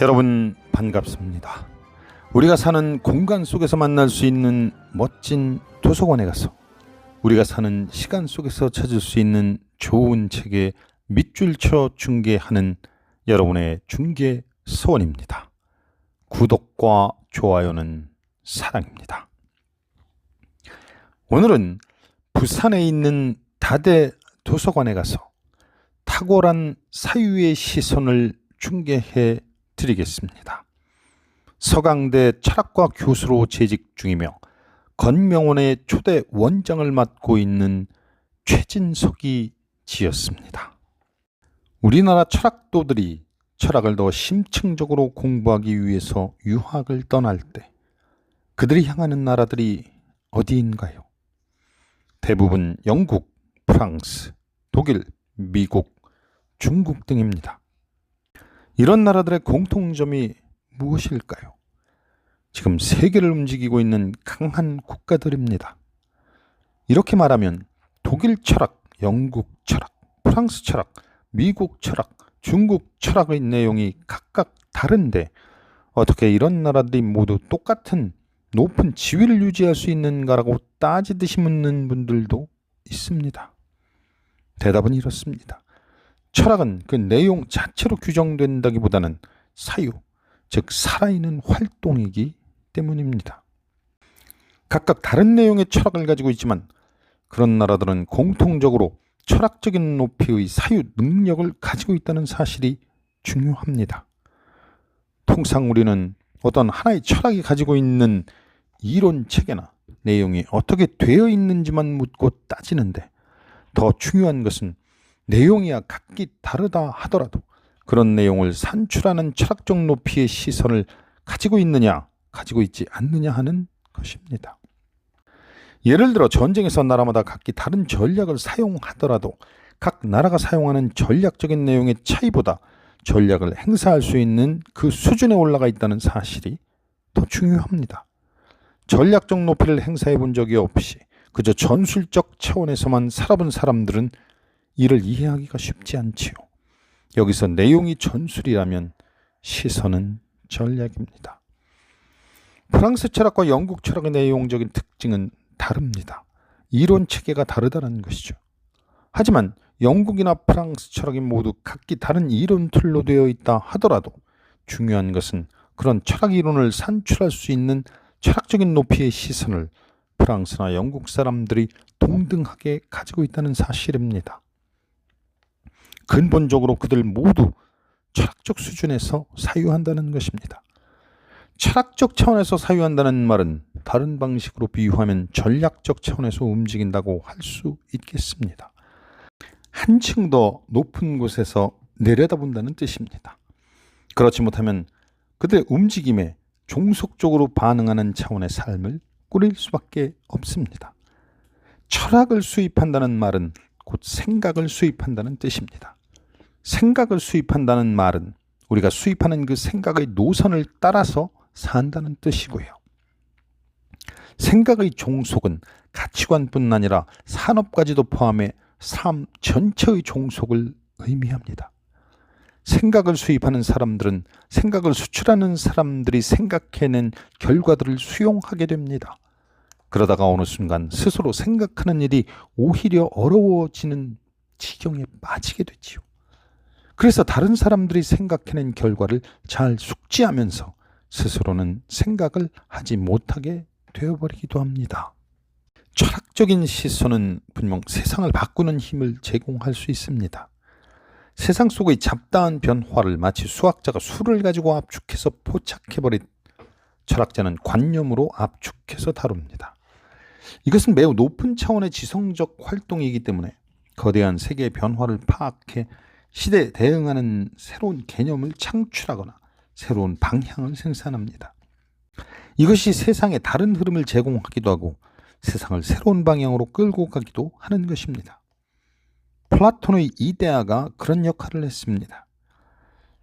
여러분 반갑습니다. 우리가 사는 공간 속에서 만날 수 있는 멋진 도서관에 가서 우리가 사는 시간 속에서 찾을 수 있는 좋은 책의 밑줄 쳐 중계하는 여러분의 중계 소원입니다. 구독과 좋아요는 사랑입니다. 오늘은 부산에 있는 다대 도서관에 가서 탁월한 사유의 시선을 중계해 드리겠습니다. 서강대 철학과 교수로 재직 중이며 건명원의 초대 원장을 맡고 있는 최진석이 지었습니다. 우리나라 철학도들이 철학을 더 심층적으로 공부하기 위해서 유학을 떠날 때 그들이 향하는 나라들이 어디인가요? 대부분 영국, 프랑스, 독일, 미국, 중국 등입니다. 이런 나라들의 공통점이 무엇일까요? 지금 세계를 움직이고 있는 강한 국가들입니다. 이렇게 말하면 독일 철학, 영국 철학, 프랑스 철학, 미국 철학, 중국 철학의 내용이 각각 다른데 어떻게 이런 나라들이 모두 똑같은 높은 지위를 유지할 수 있는가라고 따지듯이 묻는 분들도 있습니다. 대답은 이렇습니다. 철학은 그 내용 자체로 규정된다기보다는 사유, 즉 살아있는 활동이기 때문입니다. 각각 다른 내용의 철학을 가지고 있지만 그런 나라들은 공통적으로 철학적인 높이의 사유 능력을 가지고 있다는 사실이 중요합니다. 통상 우리는 어떤 하나의 철학이 가지고 있는 이론 체계나 내용이 어떻게 되어 있는지만 묻고 따지는데 더 중요한 것은 내용이야 각기 다르다 하더라도 그런 내용을 산출하는 철학적 높이의 시선을 가지고 있느냐, 가지고 있지 않느냐 하는 것입니다. 예를 들어 전쟁에서 나라마다 각기 다른 전략을 사용하더라도 각 나라가 사용하는 전략적인 내용의 차이보다 전략을 행사할 수 있는 그 수준에 올라가 있다는 사실이 더 중요합니다. 전략적 높이를 행사해 본 적이 없이 그저 전술적 차원에서만 살아본 사람들은 이를 이해하기가 쉽지 않지요. 여기서 내용이 전술이라면 시선은 전략입니다. 프랑스 철학과 영국 철학의 내용적인 특징은 다릅니다. 이론 체계가 다르다는 것이죠. 하지만 영국이나 프랑스 철학이 모두 각기 다른 이론 틀로 되어 있다 하더라도 중요한 것은 그런 철학 이론을 산출할 수 있는 철학적인 높이의 시선을 프랑스나 영국 사람들이 동등하게 가지고 있다는 사실입니다. 근본적으로 그들 모두 철학적 수준에서 사유한다는 것입니다. 철학적 차원에서 사유한다는 말은 다른 방식으로 비유하면 전략적 차원에서 움직인다고 할 수 있겠습니다. 한층 더 높은 곳에서 내려다본다는 뜻입니다. 그렇지 못하면 그들의 움직임에 종속적으로 반응하는 차원의 삶을 꾸릴 수밖에 없습니다. 철학을 수입한다는 말은 곧 생각을 수입한다는 뜻입니다. 생각을 수입한다는 말은 우리가 수입하는 그 생각의 노선을 따라서 산다는 뜻이고요. 생각의 종속은 가치관뿐 아니라 산업까지도 포함해 삶 전체의 종속을 의미합니다. 생각을 수입하는 사람들은 생각을 수출하는 사람들이 생각해낸 결과들을 수용하게 됩니다. 그러다가 어느 순간 스스로 생각하는 일이 오히려 어려워지는 지경에 빠지게 되지요. 그래서 다른 사람들이 생각해낸 결과를 잘 숙지하면서 스스로는 생각을 하지 못하게 되어버리기도 합니다. 철학적인 시선은 분명 세상을 바꾸는 힘을 제공할 수 있습니다. 세상 속의 잡다한 변화를 마치 수학자가 수를 가지고 압축해서 포착해버린 철학자는 관념으로 압축해서 다룹니다. 이것은 매우 높은 차원의 지성적 활동이기 때문에 거대한 세계의 변화를 파악해 시대에 대응하는 새로운 개념을 창출하거나 새로운 방향을 생산합니다. 이것이 세상에 다른 흐름을 제공하기도 하고 세상을 새로운 방향으로 끌고 가기도 하는 것입니다. 플라톤의 이데아가 그런 역할을 했습니다.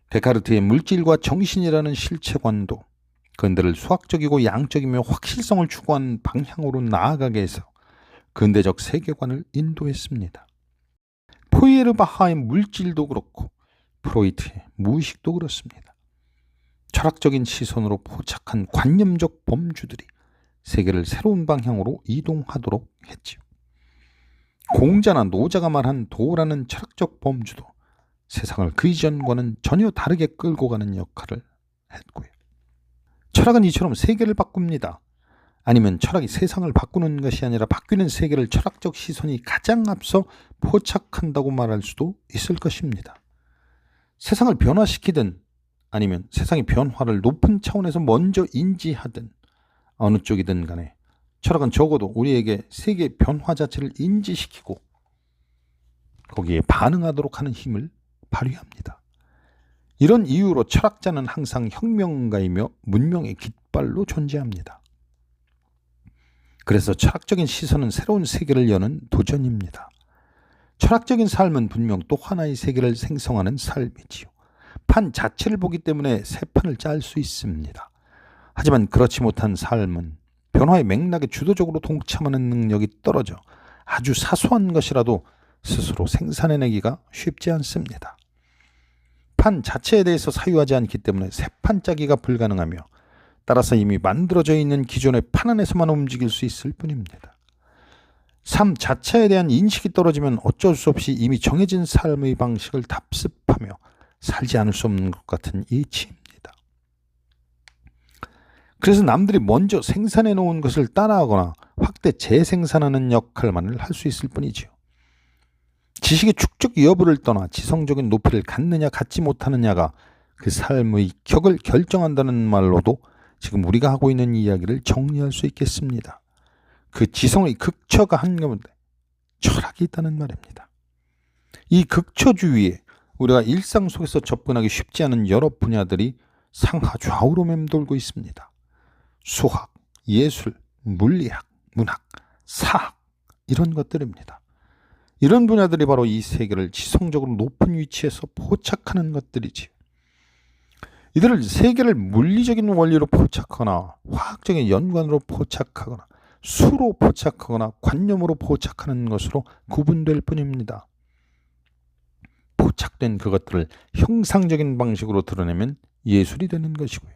데카르트의 물질과 정신이라는 실체관도 근대를 수학적이고 양적이며 확실성을 추구하는 방향으로 나아가게 해서 근대적 세계관을 인도했습니다. 포이에르바하의 물질도 그렇고 프로이트의 무의식도 그렇습니다. 철학적인 시선으로 포착한 관념적 범주들이 세계를 새로운 방향으로 이동하도록 했지요. 공자나 노자가 말한 도라는 철학적 범주도 세상을 그 이전과는 전혀 다르게 끌고 가는 역할을 했고요. 철학은 이처럼 세계를 바꿉니다. 아니면 철학이 세상을 바꾸는 것이 아니라 바뀌는 세계를 철학적 시선이 가장 앞서 포착한다고 말할 수도 있을 것입니다. 세상을 변화시키든 아니면 세상의 변화를 높은 차원에서 먼저 인지하든 어느 쪽이든 간에 철학은 적어도 우리에게 세계의 변화 자체를 인지시키고 거기에 반응하도록 하는 힘을 발휘합니다. 이런 이유로 철학자는 항상 혁명가이며 문명의 깃발로 존재합니다. 그래서 철학적인 시선은 새로운 세계를 여는 도전입니다. 철학적인 삶은 분명 또 하나의 세계를 생성하는 삶이지요. 판 자체를 보기 때문에 새 판을 짤 수 있습니다. 하지만 그렇지 못한 삶은 변화의 맥락에 주도적으로 동참하는 능력이 떨어져 아주 사소한 것이라도 스스로 생산해내기가 쉽지 않습니다. 판 자체에 대해서 사유하지 않기 때문에 새 판 짜기가 불가능하며 따라서 이미 만들어져 있는 기존의 판 안에서만 움직일 수 있을 뿐입니다. 삶 자체에 대한 인식이 떨어지면 어쩔 수 없이 이미 정해진 삶의 방식을 답습하며 살지 않을 수 없는 것 같은 이치입니다. 그래서 남들이 먼저 생산해 놓은 것을 따라하거나 확대 재생산하는 역할만을 할 수 있을 뿐이지요. 지식의 축적 여부를 떠나 지성적인 높이를 갖느냐 갖지 못하느냐가 그 삶의 격을 결정한다는 말로도 지금 우리가 하고 있는 이야기를 정리할 수 있겠습니다. 그 지성의 극처가 한가운데 철학이 있다는 말입니다. 이 극처주위에 우리가 일상 속에서 접근하기 쉽지 않은 여러 분야들이 상하 좌우로 맴돌고 있습니다. 수학, 예술, 물리학, 문학, 사학 이런 것들입니다. 이런 분야들이 바로 이 세계를 지성적으로 높은 위치에서 포착하는 것들이지. 이들을 세계를 물리적인 원리로 포착하거나 화학적인 연관으로 포착하거나 수로 포착하거나 관념으로 포착하는 것으로 구분될 뿐입니다. 포착된 그것들을 형상적인 방식으로 드러내면 예술이 되는 것이고요.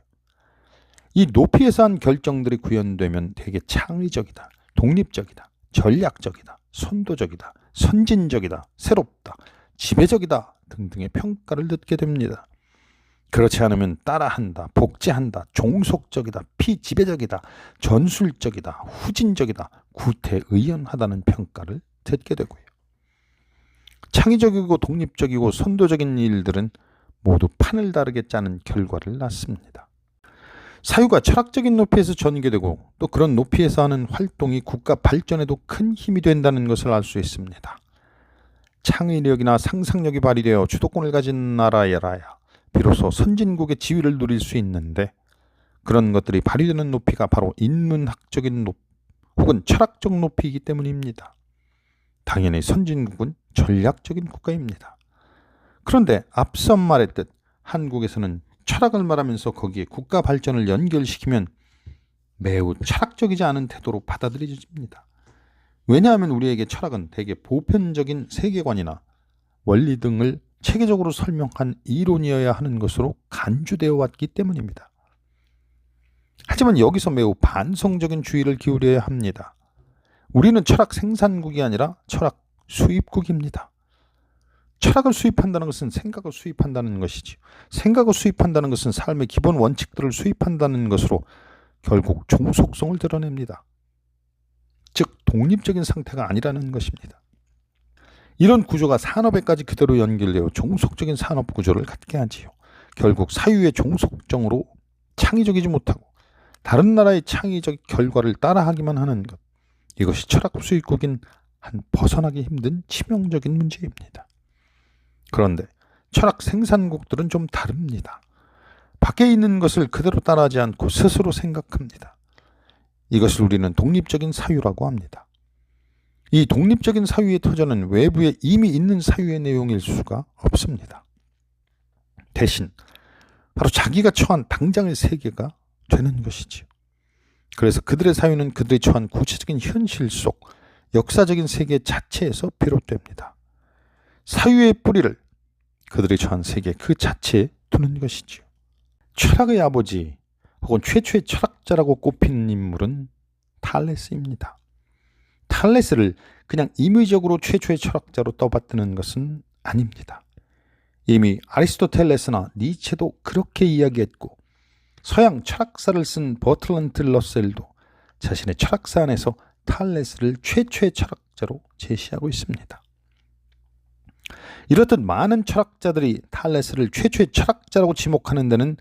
이 높이에서 한 결정들이 구현되면 되게 창의적이다, 독립적이다, 전략적이다, 선도적이다, 선진적이다, 새롭다, 지배적이다 등등의 평가를 듣게 됩니다. 그렇지 않으면 따라한다, 복제한다, 종속적이다, 피지배적이다, 전술적이다, 후진적이다, 구태의연하다는 평가를 듣게 되고요. 창의적이고 독립적이고 선도적인 일들은 모두 판을 다르게 짜는 결과를 낳습니다. 사유가 철학적인 높이에서 전개되고 또 그런 높이에서 하는 활동이 국가 발전에도 큰 힘이 된다는 것을 알 수 있습니다. 창의력이나 상상력이 발휘되어 주도권을 가진 나라야라야 비로소 선진국의 지위를 누릴 수 있는데 그런 것들이 발휘되는 높이가 바로 인문학적인 높이 혹은 철학적 높이이기 때문입니다. 당연히 선진국은 전략적인 국가입니다. 그런데 앞서 말했듯 한국에서는 철학을 말하면서 거기에 국가 발전을 연결시키면 매우 철학적이지 않은 태도로 받아들여집니다. 왜냐하면 우리에게 철학은 대개 보편적인 세계관이나 원리 등을 체계적으로 설명한 이론이어야 하는 것으로 간주되어 왔기 때문입니다. 하지만 여기서 매우 반성적인 주의를 기울여야 합니다. 우리는 철학 생산국이 아니라 철학 수입국입니다. 철학을 수입한다는 것은 생각을 수입한다는 것이지. 생각을 수입한다는 것은 삶의 기본 원칙들을 수입한다는 것으로 결국 종속성을 드러냅니다. 즉 독립적인 상태가 아니라는 것입니다. 이런 구조가 산업에까지 그대로 연결되어 종속적인 산업 구조를 갖게 하지요. 결국 사유의 종속정으로 창의적이지 못하고 다른 나라의 창의적 결과를 따라하기만 하는 것. 이것이 철학 수입국인 한 벗어나기 힘든 치명적인 문제입니다. 그런데 철학 생산국들은 좀 다릅니다. 밖에 있는 것을 그대로 따라하지 않고 스스로 생각합니다. 이것을 우리는 독립적인 사유라고 합니다. 이 독립적인 사유의 터전은 외부에 이미 있는 사유의 내용일 수가 없습니다. 대신 바로 자기가 처한 당장의 세계가 되는 것이지요. 그래서 그들의 사유는 그들이 처한 구체적인 현실 속 역사적인 세계 자체에서 비롯됩니다. 사유의 뿌리를 그들이 처한 세계 그 자체에 두는 것이지요. 철학의 아버지 혹은 최초의 철학자라고 꼽히는 인물은 탈레스입니다. 탈레스를 그냥 임의적으로 최초의 철학자로 떠받드는 것은 아닙니다. 이미 아리스토텔레스나 니체도 그렇게 이야기했고 서양 철학사를 쓴 버틀런트 러셀도 자신의 철학사 안에서 탈레스를 최초의 철학자로 제시하고 있습니다. 이렇듯 많은 철학자들이 탈레스를 최초의 철학자라고 지목하는 데는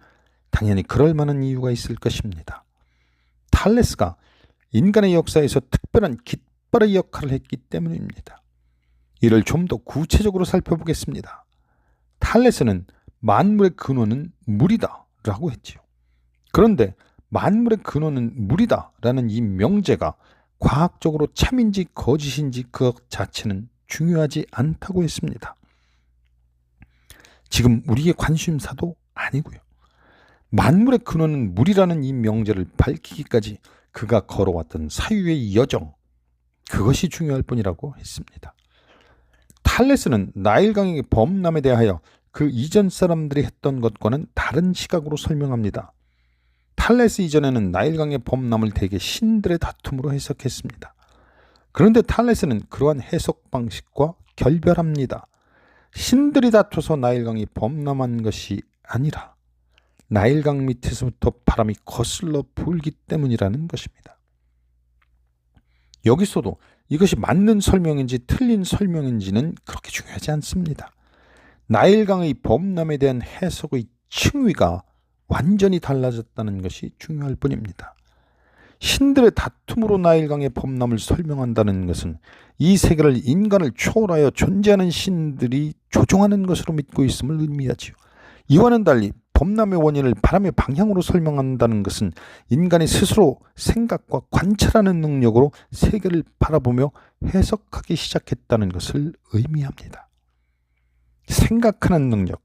당연히 그럴 만한 이유가 있을 것입니다. 탈레스가 인간의 역사에서 특별한 깃발의 역할을 했기 때문입니다. 이를 좀 더 구체적으로 살펴보겠습니다. 탈레스는 만물의 근원은 물이다 라고 했지요. 그런데 만물의 근원은 물이다 라는 이 명제가 과학적으로 참인지 거짓인지 그것 자체는 중요하지 않다고 했습니다. 지금 우리의 관심사도 아니고요. 만물의 근원은 물이라는 이 명제를 밝히기까지 그가 걸어왔던 사유의 여정, 그것이 중요할 뿐이라고 했습니다. 탈레스는 나일강의 범람에 대하여 그 이전 사람들이 했던 것과는 다른 시각으로 설명합니다. 탈레스 이전에는 나일강의 범람을 대개 신들의 다툼으로 해석했습니다. 그런데 탈레스는 그러한 해석 방식과 결별합니다. 신들이 다투서 나일강이 범람한 것이 아니라 나일강 밑에서부터 바람이 거슬러 불기 때문이라는 것입니다. 여기서도 이것이 맞는 설명인지 틀린 설명인지는 그렇게 중요하지 않습니다. 나일강의 범람에 대한 해석의 층위가 완전히 달라졌다는 것이 중요할 뿐입니다. 신들의 다툼으로 나일강의 범람을 설명한다는 것은 이 세계를 인간을 초월하여 존재하는 신들이 조종하는 것으로 믿고 있음을 의미하지요. 이와는 달리 범람의 원인을 바람의 방향으로 설명한다는 것은 인간이 스스로 생각과 관찰하는 능력으로 세계를 바라보며 해석하기 시작했다는 것을 의미합니다. 생각하는 능력,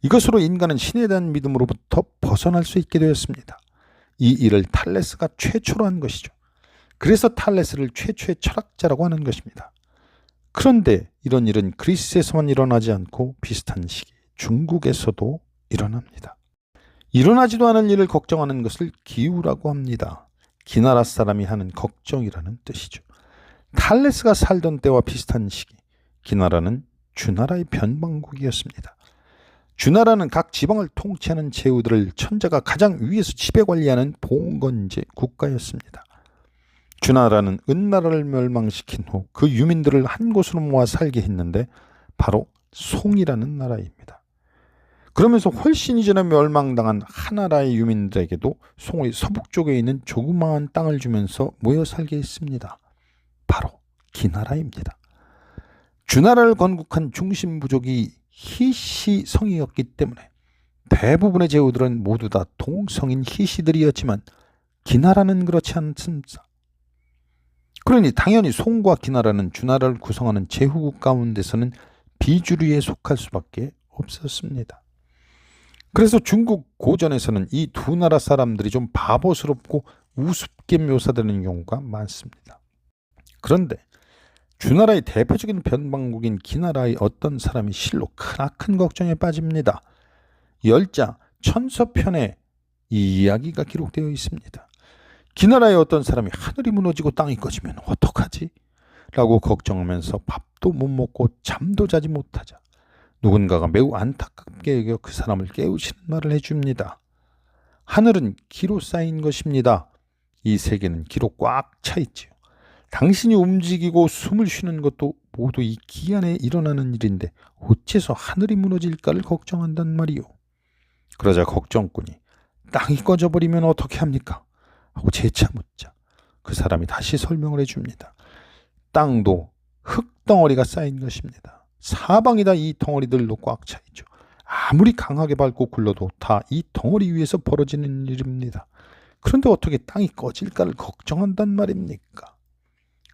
이것으로 인간은 신에 대한 믿음으로부터 벗어날 수 있게 되었습니다. 이 일을 탈레스가 최초로 한 것이죠. 그래서 탈레스를 최초의 철학자라고 하는 것입니다. 그런데 이런 일은 그리스에서만 일어나지 않고 비슷한 시기 중국에서도 일어납니다. 일어나지도 않을 일을 걱정하는 것을 기우라고 합니다. 기나라 사람이 하는 걱정이라는 뜻이죠. 탈레스가 살던 때와 비슷한 시기 기나라는 주나라의 변방국이었습니다. 주나라는 각 지방을 통치하는 제후들을 천자가 가장 위에서 지배관리하는 봉건제 국가였습니다. 주나라는 은나라를 멸망시킨 후 그 유민들을 한 곳으로 모아 살게 했는데 바로 송이라는 나라입니다. 그러면서 훨씬 이전에 멸망당한 하나라의 유민들에게도 송의 서북쪽에 있는 조그마한 땅을 주면서 모여 살게 했습니다. 바로 기나라입니다. 주나라를 건국한 중심 부족이 히시 성이었기 때문에 대부분의 제후들은 모두 다 동성인 히시들이었지만 기나라는 그렇지 않습니다. 그러니 당연히 송과 기나라는 주나라를 구성하는 제후국 가운데서는 비주류에 속할 수밖에 없었습니다. 그래서 중국 고전에서는 이 두 나라 사람들이 좀 바보스럽고 우습게 묘사되는 경우가 많습니다. 그런데 주나라의 대표적인 변방국인 기나라의 어떤 사람이 실로 크나큰 걱정에 빠집니다. 열자 천서편에 이 이야기가 기록되어 있습니다. 기나라의 어떤 사람이 하늘이 무너지고 땅이 꺼지면 어떡하지? 라고 걱정하면서 밥도 못 먹고 잠도 자지 못하자 누군가가 매우 안타깝게 여겨 그 사람을 깨우치는 말을 해줍니다. 하늘은 기로 쌓인 것입니다. 이 세계는 기로 꽉 차 있지요. 당신이 움직이고 숨을 쉬는 것도 모두 이 기 안에 일어나는 일인데 어째서 하늘이 무너질까를 걱정한단 말이요. 그러자 걱정꾼이 땅이 꺼져버리면 어떻게 합니까? 하고 재차 묻자 그 사람이 다시 설명을 해줍니다. 땅도 흙덩어리가 쌓인 것입니다. 사방이 다 이 덩어리들로 꽉 차 있죠. 아무리 강하게 밟고 굴러도 다 이 덩어리 위에서 벌어지는 일입니다. 그런데 어떻게 땅이 꺼질까를 걱정한단 말입니까?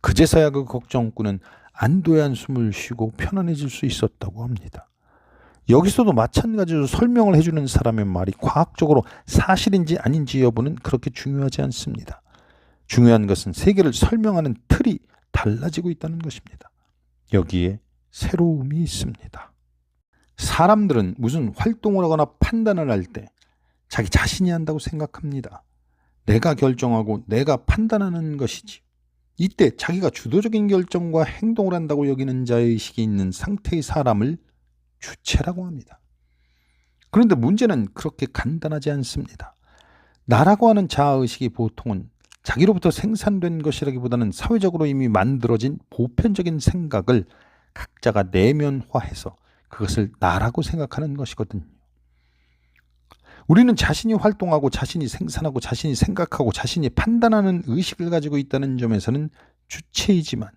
그제서야 그 걱정꾼은 안도의 한숨을 쉬고 편안해질 수 있었다고 합니다. 여기서도 마찬가지로 설명을 해주는 사람의 말이 과학적으로 사실인지 아닌지 여부는 그렇게 중요하지 않습니다. 중요한 것은 세계를 설명하는 틀이 달라지고 있다는 것입니다. 여기에 새로움이 있습니다. 사람들은 무슨 활동을 하거나 판단을 할 때 자기 자신이 한다고 생각합니다. 내가 결정하고 내가 판단하는 것이지. 이때 자기가 주도적인 결정과 행동을 한다고 여기는 자의식이 있는 상태의 사람을 주체라고 합니다. 그런데 문제는 그렇게 간단하지 않습니다. 나라고 하는 자아의식이 보통은 자기로부터 생산된 것이라기보다는 사회적으로 이미 만들어진 보편적인 생각을 각자가 내면화해서 그것을 나라고 생각하는 것이거든요. 우리는 자신이 활동하고 자신이 생산하고 자신이 생각하고 자신이 판단하는 의식을 가지고 있다는 점에서는 주체이지만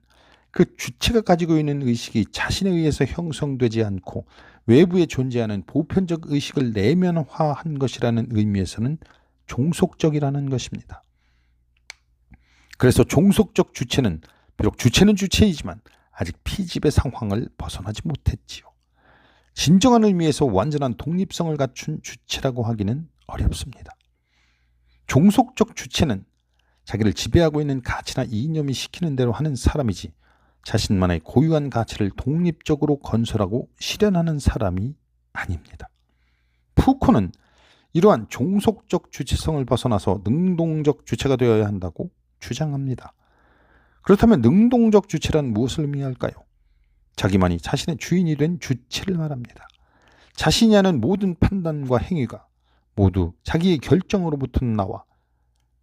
그 주체가 가지고 있는 의식이 자신에 의해서 형성되지 않고 외부에 존재하는 보편적 의식을 내면화한 것이라는 의미에서는 종속적이라는 것입니다. 그래서 종속적 주체는 비록 주체는 주체이지만 아직 피집의 상황을 벗어나지 못했지요. 진정한 의미에서 완전한 독립성을 갖춘 주체라고 하기는 어렵습니다. 종속적 주체는 자기를 지배하고 있는 가치나 이념이 시키는 대로 하는 사람이지 자신만의 고유한 가치를 독립적으로 건설하고 실현하는 사람이 아닙니다. 푸코는 이러한 종속적 주체성을 벗어나서 능동적 주체가 되어야 한다고 주장합니다. 그렇다면 능동적 주체란 무엇을 의미할까요? 자기만이 자신의 주인이 된 주체를 말합니다. 자신이 하는 모든 판단과 행위가 모두 자기의 결정으로부터 나와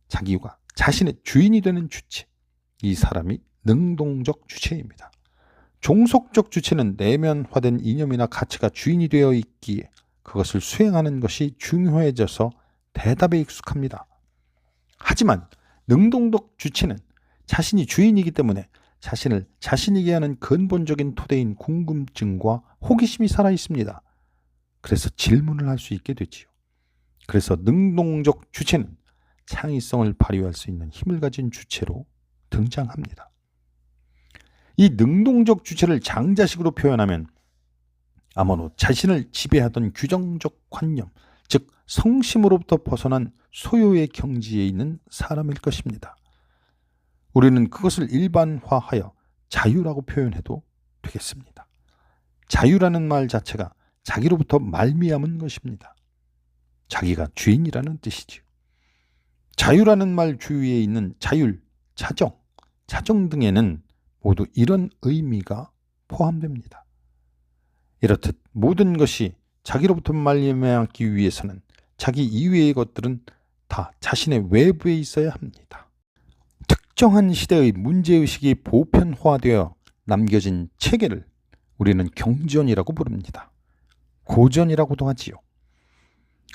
자기가 자신의 주인이 되는 주체, 이 사람이 능동적 주체입니다. 종속적 주체는 내면화된 이념이나 가치가 주인이 되어 있기에 그것을 수행하는 것이 중요해져서 대답에 익숙합니다. 하지만 능동적 주체는 자신이 주인이기 때문에 자신을 자신이게 하는 근본적인 토대인 궁금증과 호기심이 살아있습니다. 그래서 질문을 할 수 있게 되지요. 그래서 능동적 주체는 창의성을 발휘할 수 있는 힘을 가진 주체로 등장합니다. 이 능동적 주체를 장자식으로 표현하면 아마도 자신을 지배하던 규정적 관념, 즉 성심으로부터 벗어난 소유의 경지에 있는 사람일 것입니다. 우리는 그것을 일반화하여 자유라고 표현해도 되겠습니다. 자유라는 말 자체가 자기로부터 말미암은 것입니다. 자기가 주인이라는 뜻이지요. 자유라는 말 주위에 있는 자율, 자정 등에는 모두 이런 의미가 포함됩니다. 이렇듯 모든 것이 자기로부터 말미암기 위해서는 자기 이외의 것들은 다 자신의 외부에 있어야 합니다. 특정한 시대의 문제의식이 보편화되어 남겨진 체계를 우리는 경전이라고 부릅니다. 고전이라고도 하지요.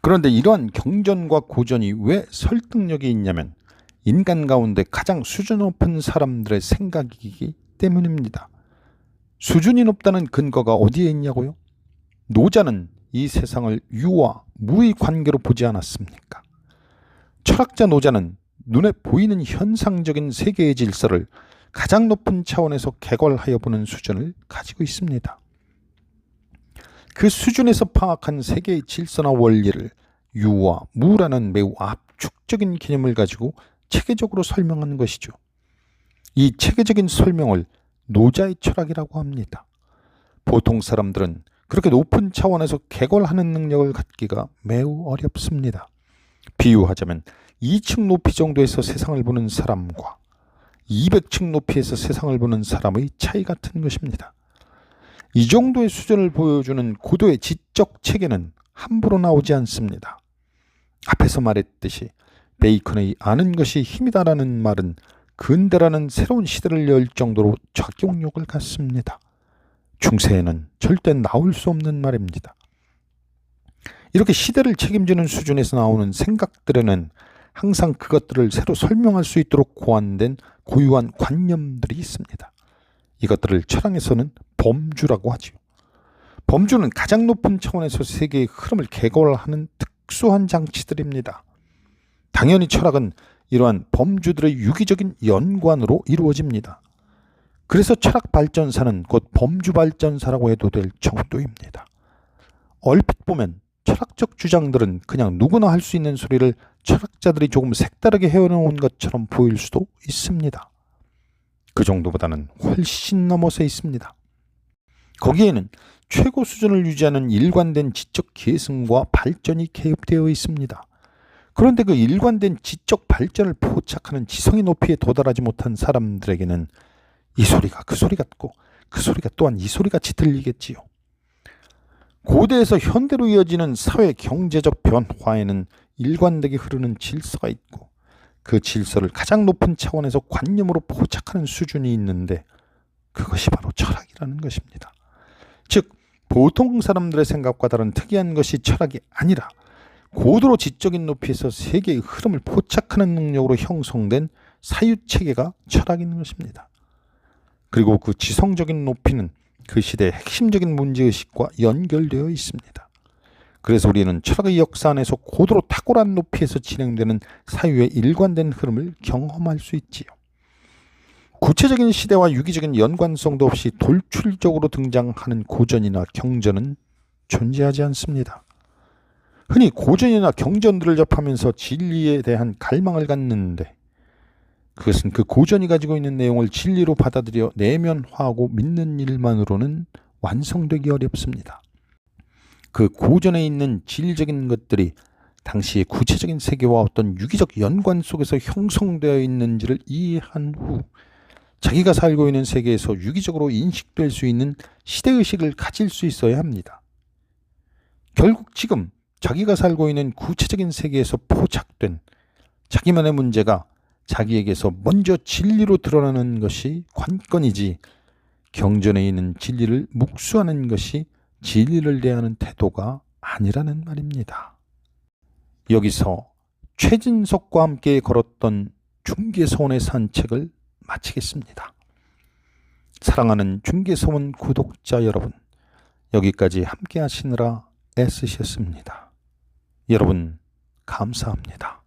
그런데 이러한 경전과 고전이 왜 설득력이 있냐면 인간 가운데 가장 수준 높은 사람들의 생각이기 때문입니다. 수준이 높다는 근거가 어디에 있냐고요? 노자는 이 세상을 유와 무의 관계로 보지 않았습니까? 철학자 노자는 눈에 보이는 현상적인 세계의 질서를 가장 높은 차원에서 개괄하여 보는 수준을 가지고 있습니다. 그 수준에서 파악한 세계의 질서나 원리를 유와 무라는 매우 압축적인 개념을 가지고 체계적으로 설명하는 것이죠. 이 체계적인 설명을 노자의 철학이라고 합니다. 보통 사람들은 그렇게 높은 차원에서 개괄하는 능력을 갖기가 매우 어렵습니다. 비유하자면 2층 높이 정도에서 세상을 보는 사람과 200층 높이에서 세상을 보는 사람의 차이 같은 것입니다. 이 정도의 수준을 보여주는 고도의 지적 체계는 함부로 나오지 않습니다. 앞에서 말했듯이 베이컨의 아는 것이 힘이다라는 말은 근대라는 새로운 시대를 열 정도로 작용력을 갖습니다. 중세에는 절대 나올 수 없는 말입니다. 이렇게 시대를 책임지는 수준에서 나오는 생각들에는 항상 그것들을 새로 설명할 수 있도록 고안된 고유한 관념들이 있습니다. 이것들을 철학에서는 범주라고 하죠. 범주는 가장 높은 차원에서 세계의 흐름을 개괄하는 특수한 장치들입니다. 당연히 철학은 이러한 범주들의 유기적인 연관으로 이루어집니다. 그래서 철학 발전사는 곧 범주 발전사라고 해도 될 정도입니다. 얼핏 보면 철학적 주장들은 그냥 누구나 할 수 있는 소리를 철학자들이 조금 색다르게 해놓은 것처럼 보일 수도 있습니다. 그 정도보다는 훨씬 넘어서 있습니다. 거기에는 최고 수준을 유지하는 일관된 지적 계승과 발전이 개입되어 있습니다. 그런데 그 일관된 지적 발전을 포착하는 지성의 높이에 도달하지 못한 사람들에게는 이 소리가 그 소리 같고 그 소리가 또한 이 소리같이 들리겠지요. 고대에서 현대로 이어지는 사회 경제적 변화에는 일관되게 흐르는 질서가 있고 그 질서를 가장 높은 차원에서 관념으로 포착하는 수준이 있는데 그것이 바로 철학이라는 것입니다. 즉 보통 사람들의 생각과 다른 특이한 것이 철학이 아니라 고도로 지적인 높이에서 세계의 흐름을 포착하는 능력으로 형성된 사유체계가 철학인 것입니다. 그리고 그 지성적인 높이는 그 시대의 핵심적인 문제의식과 연결되어 있습니다. 그래서 우리는 철학의 역사 안에서 고도로 탁월한 높이에서 진행되는 사유의 일관된 흐름을 경험할 수 있지요. 구체적인 시대와 유기적인 연관성도 없이 돌출적으로 등장하는 고전이나 경전은 존재하지 않습니다. 흔히 고전이나 경전들을 접하면서 진리에 대한 갈망을 갖는데 그것은 그 고전이 가지고 있는 내용을 진리로 받아들여 내면화하고 믿는 일만으로는 완성되기 어렵습니다. 그 고전에 있는 진리적인 것들이 당시의 구체적인 세계와 어떤 유기적 연관 속에서 형성되어 있는지를 이해한 후 자기가 살고 있는 세계에서 유기적으로 인식될 수 있는 시대의식을 가질 수 있어야 합니다. 결국 지금 자기가 살고 있는 구체적인 세계에서 포착된 자기만의 문제가 자기에게서 먼저 진리로 드러나는 것이 관건이지 경전에 있는 진리를 묵수하는 것이 진리를 대하는 태도가 아니라는 말입니다. 여기서 최진석과 함께 걸었던 중개서원의 산책을 마치겠습니다. 사랑하는 중개서원 구독자 여러분, 여기까지 함께 하시느라 애쓰셨습니다. 여러분 감사합니다.